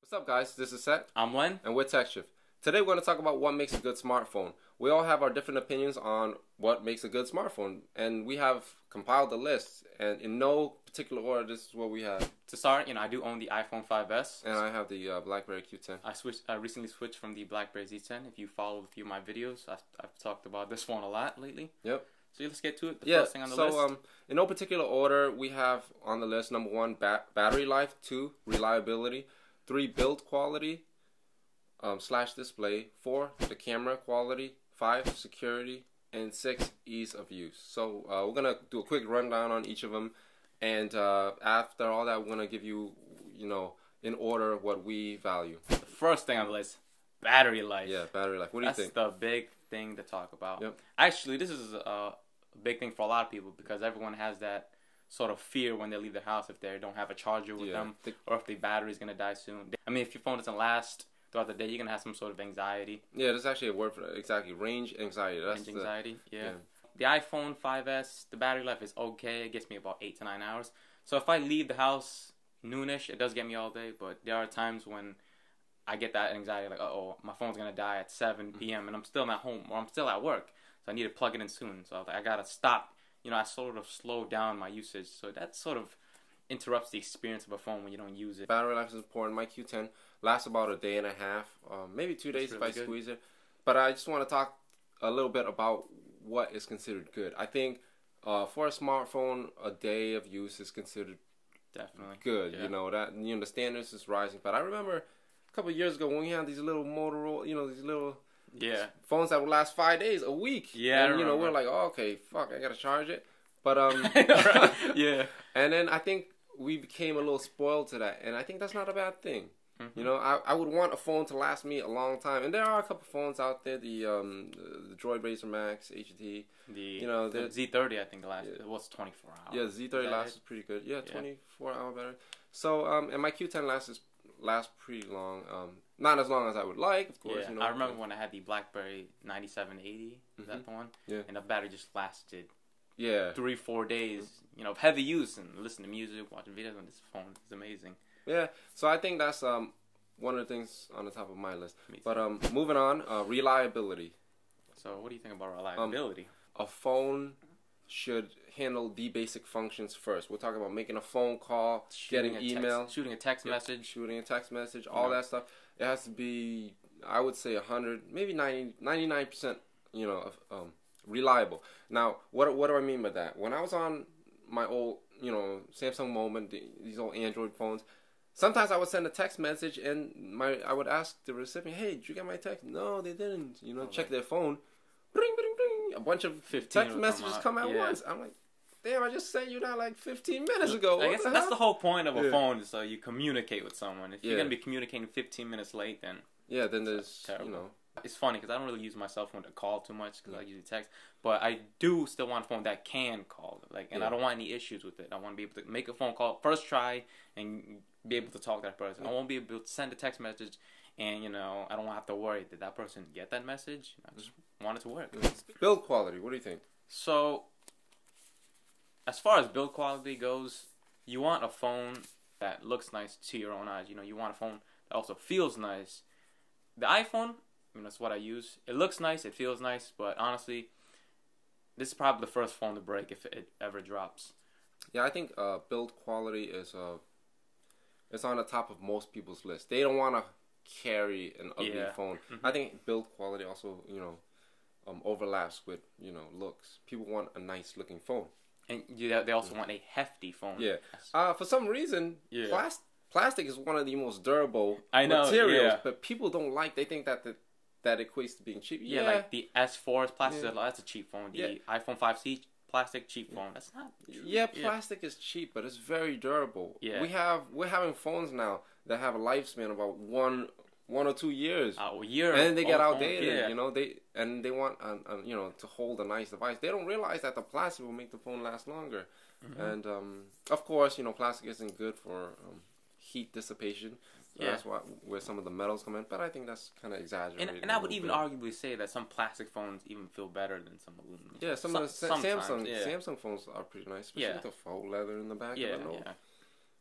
What's up, guys? This is Seth. I'm Len. And we're TechShift. Today we're going to talk about what makes a good smartphone. We all have our different opinions on what makes a good smartphone, and we have compiled the list, and in no particular order, this is what we have. To start, I do own the iPhone 5S. And I have the BlackBerry Q10. I recently switched from the BlackBerry Z10. If you follow a few of my videos, I've talked about this phone a lot lately. Yep. So let's get to it. The first thing on the list. In no particular order, we have on the list, number 1, battery life, 2, reliability, 3, build quality, / display, 4, the camera quality, 5, security, and 6, ease of use. So we're going to do a quick rundown on each of them, and after all that, we're going to give you, in order what we value. The first thing on the list, battery life. Yeah, battery life. What do you think? That's the big thing to talk about. Yep. Actually, this is a big thing for a lot of people because everyone has that sort of fear when they leave the house if they don't have a charger with them or if the battery's going to die soon. I mean, if your phone doesn't last throughout the day, you're going to have some sort of anxiety. Yeah, there's actually a word for that. Exactly. Range anxiety. Range anxiety, yeah. The iPhone 5S, the battery life is okay. It gets me about 8 to 9 hours. So if I leave the house noonish, it does get me all day, but there are times when I get that anxiety, like, uh-oh, my phone's going to die at 7 p.m. and I'm still not home or I'm still at work. So I need to plug it in soon. So I got to stop. I sort of slow down my usage. So that sort of interrupts the experience of a phone when you don't use it. Battery life is important. My Q10 lasts about a day and a half, maybe 2 days really if I squeeze it. But I just want to talk a little bit about what is considered good. I think for a smartphone, a day of use is considered definitely good. Yeah. The standards is rising. But I remember a couple of years ago when we had these little Motorola, these little phones that would last 5 days, a week. Yeah, and we're like, oh, okay, fuck, I gotta charge it. But yeah. And then I think we became a little spoiled to that, and I think that's not a bad thing. Mm-hmm. I would want a phone to last me a long time, and there are a couple phones out there, the Droid Razr Max HD, the Z30, I think it was 24 hours. Yeah, the Z30 lasts pretty good. Yeah, 24-hour battery. So and my Q10 lasts pretty long. Not as long as I would like, of course. Yeah, I remember when I had the BlackBerry 9780. Is that the one? Yeah. And the battery just lasted. 3-4 days. Of heavy use and listening to music, watching videos on this phone. It's amazing. Yeah, so I think that's one of the things on the top of my list. But moving on, reliability. So what do you think about reliability? A phone should handle the basic functions first. We're talking about making a phone call, getting email, shooting a text message, all that stuff. It has to be, I would say, 100, maybe 99%, reliable. Now, what do I mean by that? When I was on my old, Samsung Moment, these old Android phones, sometimes I would send a text message and I would ask the recipient, "Hey, did you get my text?" No, they didn't. Check their phone. Bring, bring, bring. A bunch of text messages come at once. I'm like, damn, I just sent you that like 15 minutes ago. I guess that's the whole point of a phone, is so you communicate with someone. If you're going to be communicating 15 minutes late, then then there's, terrible. It's funny because I don't really use my cell phone to call too much because I usually text. But I do still want a phone that can call. And I don't want any issues with it. I want to be able to make a phone call, first try, and be able to talk to that person. I won't be able to send a text message and, I don't have to worry, did that person get that message? I just want it to work. Build quality, what do you think? So, as far as build quality goes, you want a phone that looks nice to your own eyes. You want a phone that also feels nice. The iPhone, that's what I use. It looks nice, it feels nice, but honestly, this is probably the first phone to break if it ever drops. Yeah, I think build quality is it's on the top of most people's list. They don't want to carry an ugly phone. I think build quality also, overlaps with, looks. People want a nice looking phone. And they also want a hefty phone. Yeah. For some reason, plastic is one of the most durable materials, but people don't like. They think that that equates to being cheap. Yeah, like the S4 is plastic. That's a cheap phone. The iPhone 5C plastic, cheap phone. That's not true. Yeah, plastic is cheap, but it's very durable. Yeah. We're having phones now that have a lifespan of about one or 2 years. A year. And then they get outdated. They want to hold a nice device. They don't realize that the plastic will make the phone last longer. And of course, plastic isn't good for heat dissipation. So that's where some of the metals come in. But I think that's kind of exaggerated. And I would even arguably say that some plastic phones even feel better than some aluminum. Yeah, some of the Samsung phones are pretty nice, especially with the faux leather in the back.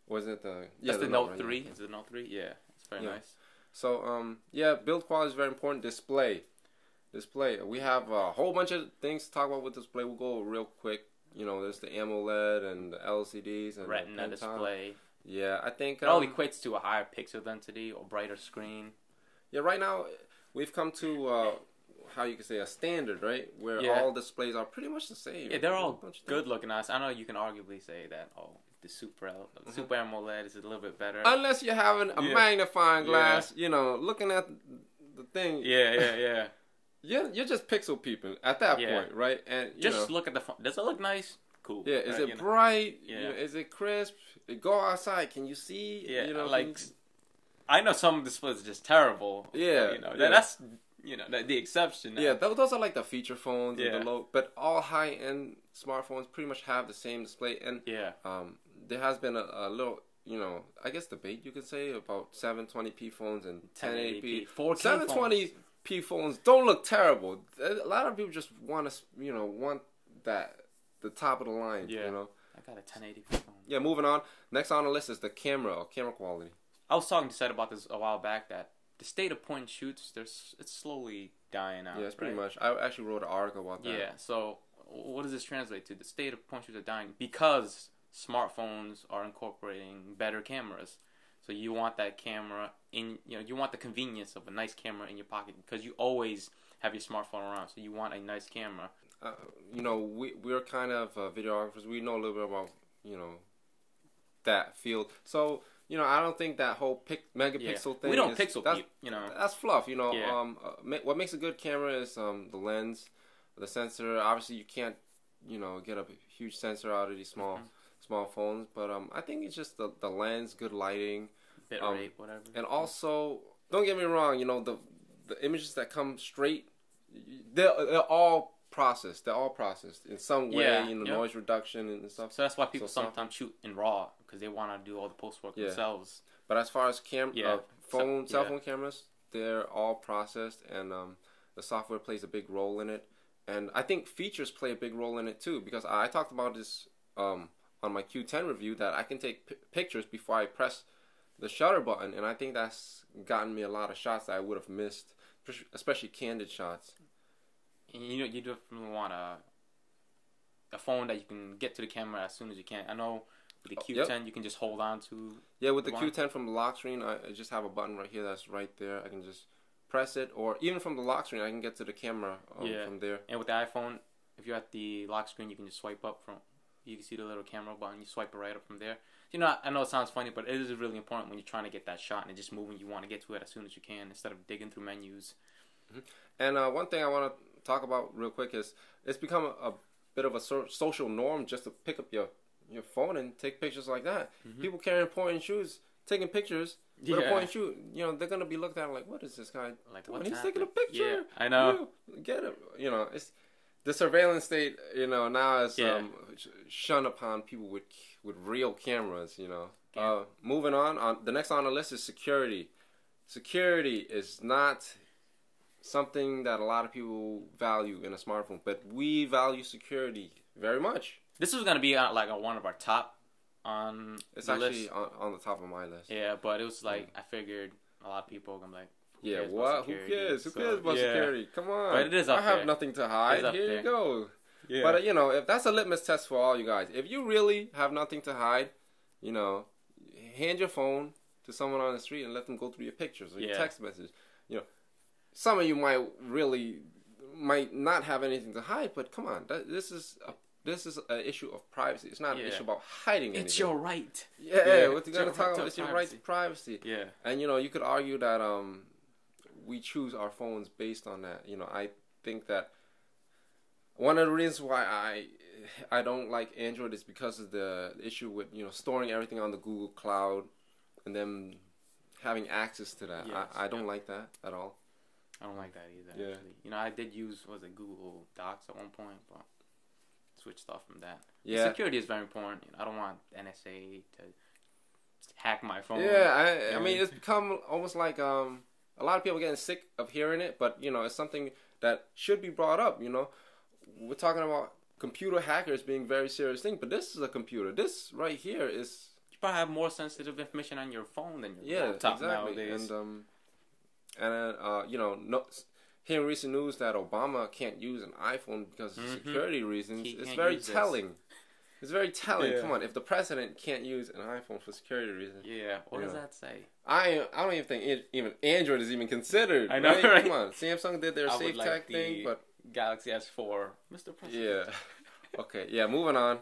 Or is it the That's the Note 3. Is it the Note 3? Yeah. Very nice. So yeah, build quality is very important. Display. We have a whole bunch of things to talk about with display. We'll go real quick. There's the AMOLED and the LCDs and Retina display. Yeah, I think it all equates to a higher pixel density or brighter screen. Yeah, right now we've come to how you could say a standard, right? Where all displays are pretty much the same. Yeah, they're all good looking. I know you can arguably say that the Super AMOLED is a little bit better. Unless you're having a magnifying glass, looking at the thing. Yeah. You're just pixel peeping at that point, right? And just look at the phone. Does it look nice? Cool. Yeah, is it bright? Yeah. Is it crisp? Go outside. Can you see? Yeah, I know some displays are just terrible. Yeah. That's the exception now. Yeah, those are like the feature phones and the low, but all high-end smartphones pretty much have the same display. And there has been a little, I guess debate you could say about 720p phones and 1080p. 720p phones don't look terrible. A lot of people just want the top of the line. Yeah. I got a 1080p phone. Yeah, moving on. Next on the list is the camera quality. I was talking to Seth about this a while back that the state of point and shoots, it's slowly dying out. Yeah, it's pretty much. I actually wrote an article about that. Yeah, so what does this translate to? The state of point and shoots are dying because smartphones are incorporating better cameras. So you want that camera you want the convenience of a nice camera in your pocket because you always have your smartphone around. So you want a nice camera. We're kind of videographers. We know a little bit about, that field. So, I don't think that whole megapixel thing. We don't pixel peep, That's fluff, What makes a good camera is the lens, the sensor. Obviously, you can't, get a huge sensor out of these small phones. But I think it's just the lens, good lighting. Bit rate, whatever. And also, don't get me wrong, the images that come straight, they're all processed. They're all processed in some way, noise reduction and stuff. So that's why people sometimes shoot in RAW because they want to do all the post work themselves. But as far as cell phone cameras, they're all processed, and the software plays a big role in it. And I think features play a big role in it too, because I talked about this on my Q10 review that I can take pictures before I press the shutter button, and I think that's gotten me a lot of shots that I would have missed, especially candid shots. You definitely want a phone that you can get to the camera as soon as you can. I know with the Q10 you can just hold on to. Yeah, with the Q10 from the lock screen, I just have a button right here that's right there. I can just press it, or even from the lock screen, I can get to the camera from there. And with the iPhone, if you're at the lock screen, you can just swipe up from. You can see the little camera button. You swipe it right up from there. I know it sounds funny, but it is really important when you're trying to get that shot and it's just moving. You want to get to it as soon as you can instead of digging through menus. Mm-hmm. And one thing I want to talk about real quick is it's become a bit of a social norm just to pick up your phone and take pictures like that. Mm-hmm. People carrying point and shoots, taking pictures with a point and shoot. They're gonna be looked at like, what is this guy? He's taking a picture. Yeah, I know. Get him. It's the surveillance state. Now is shunned upon people with real cameras. Moving on the next on the list is security. Security is not something that a lot of people value in a smartphone, but we value security very much. This was gonna be one of our top on. It's actually on the top of my list. Yeah, but it was like I figured a lot of people are gonna be like, Who cares? Who cares about security? Come on, but it is up I have nothing to hide. Here you go. Yeah. But if that's a litmus test for all you guys, if you really have nothing to hide, hand your phone to someone on the street and let them go through your pictures or your text message. Some of you might not have anything to hide, but come on, this is an issue of privacy. It's not an issue about hiding anything. It's your right. Yeah, what you gotta talk about is your right to privacy. Yeah. And you could argue that we choose our phones based on that. I think that one of the reasons why I don't like Android is because of the issue with storing everything on the Google Cloud and then having access to that. Yes, I don't like that at all. I don't like that either. Actually, I did use Google Docs at one point, but switched off from that. Yeah, security is very important. I don't want NSA to hack my phone. Yeah, I mean it's become almost like a lot of people are getting sick of hearing it, but it's something that should be brought up. We're talking about computer hackers being a very serious thing, but this is a computer. This right here is you probably have more sensitive information on your phone than your Yeah, laptop exactly. nowadays. You know, no, hearing recent news that Obama can't use an iPhone because of security reasons, it's very telling. It's very telling. Yeah. Come on, if the president can't use an iPhone for security reasons, Yeah, what does that say? I don't even think even Android is even considered. I know, right? Come on, Samsung did their I safe would like tech thing, but Galaxy S4, Mr. President. yeah. Okay, yeah. Moving on.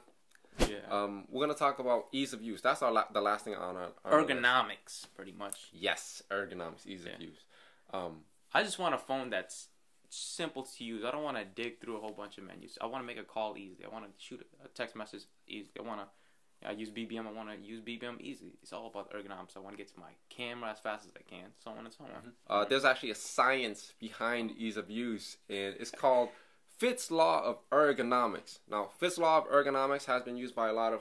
Yeah. We're gonna talk about ease of use. That's the last thing on our Ergonomics, pretty much. Yes, ergonomics, ease of use. I just want a phone that's simple to use. I don't want to dig through a whole bunch of menus. I want to make a call easy. I want to shoot a text message easy. I use BBM. I want to use BBM easy. It's all about ergonomics. I want to get to my camera as fast as I can, so on and so on. There's actually a science behind ease of use, and it's called Fitts Law of Ergonomics. Now, Fitts Law of Ergonomics has been used by a lot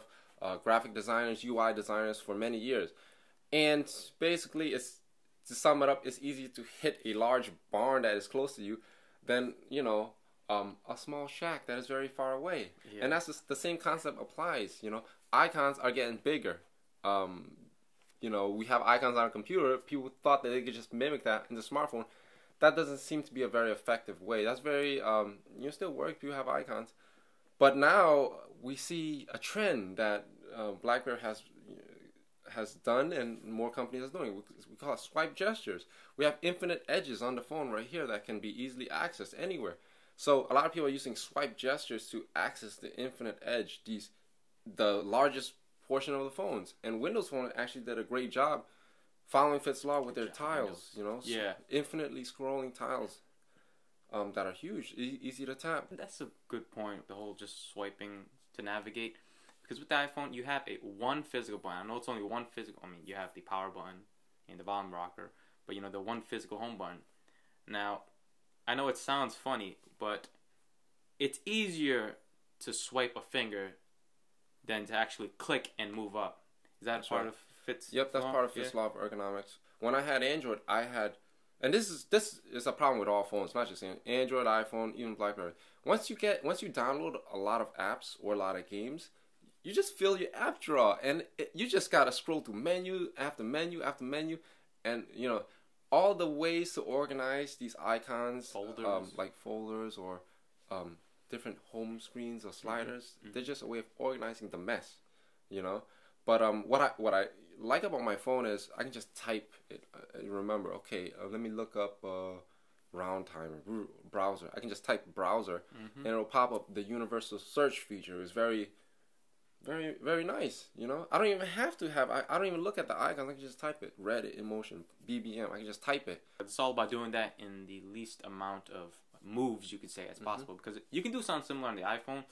of graphic designers, UI designers for many years. And basically, to sum it up, it's easier to hit a large barn that is close to you than, a small shack that is very far away. Yeah. And that's the same concept applies, Icons are getting bigger. We have icons on a computer. People thought that they could just mimic that in the smartphone. That doesn't seem to be a very effective way. That's very, still work, people have icons. But now we see a trend that BlackBerry has done and more companies are doing. We call it swipe gestures. We have infinite edges on the phone right here that can be easily accessed anywhere. So a lot of people are using swipe gestures to access the infinite edge, the largest portion of the phones. And Windows Phone actually did a great job following Fitts' Law with their tiles, infinitely scrolling tiles that are huge, easy to tap. That's a good point, the whole just swiping to navigate. Because with the iPhone, you have one physical button. I know it's only one physical. You have the power button and the volume rocker, but the one physical home button. Now, I know it sounds funny, but it's easier to swipe a finger than to actually click and move up. Is that part of Fitts' Yep, that's part of Fitts' Law of Ergonomics. When I had Android, and this is a problem with all phones, not just Android, iPhone, even BlackBerry. Once you download a lot of apps or a lot of games, you just fill your app drawer, and you just gotta scroll through menu after menu after menu, and all the ways to organize these icons, folders, like folders or different home screens or sliders. They're just a way of organizing the mess, But what I like about my phone is I can just type it. Remember, let me look up round time browser. I can just type browser, and it'll pop up. The universal search feature is very, very, very nice. I don't even have to have. I don't even look at the icons. I can just type it. Reddit, Emotion, BBM. I can just type it. It's all about doing that in the least amount of moves you could say as possible, because you can do something similar on the iPhone,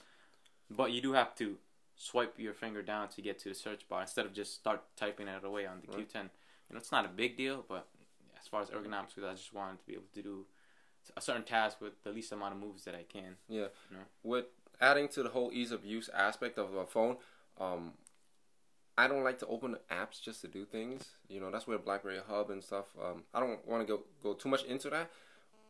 but you do have to swipe your finger down to get to the search bar instead of just start typing it away on the Q10. It's not a big deal, but as far as ergonomics, I just wanted to be able to do a certain task with the least amount of moves that I can. Yeah. With adding to the whole ease of use aspect of a phone, I don't like to open apps just to do things. That's where BlackBerry Hub and stuff. I don't want to go too much into that.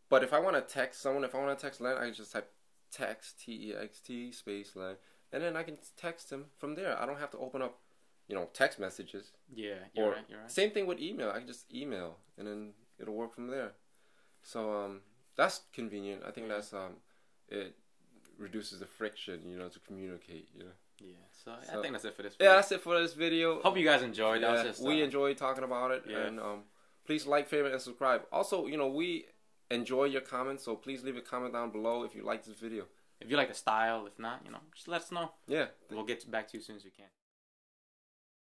But if I want to text someone, if I want to text Len, I can just type text, TEXT, space Len, and then I can text him from there. I don't have to open up, text messages. Yeah, you're right. Same thing with email. I can just email, and then it'll work from there. So that's convenient. I think that's it reduces the friction, to communicate. Yeah. So I think that's it for this video. Yeah, that's it for this video. Hope you guys enjoyed. Yeah, we enjoyed talking about it, and please like, favorite, and subscribe. Also, we enjoy your comments, so please leave a comment down below if you like this video. If you like the style, if not, just let us know. Yeah. We'll get back to you as soon as we can.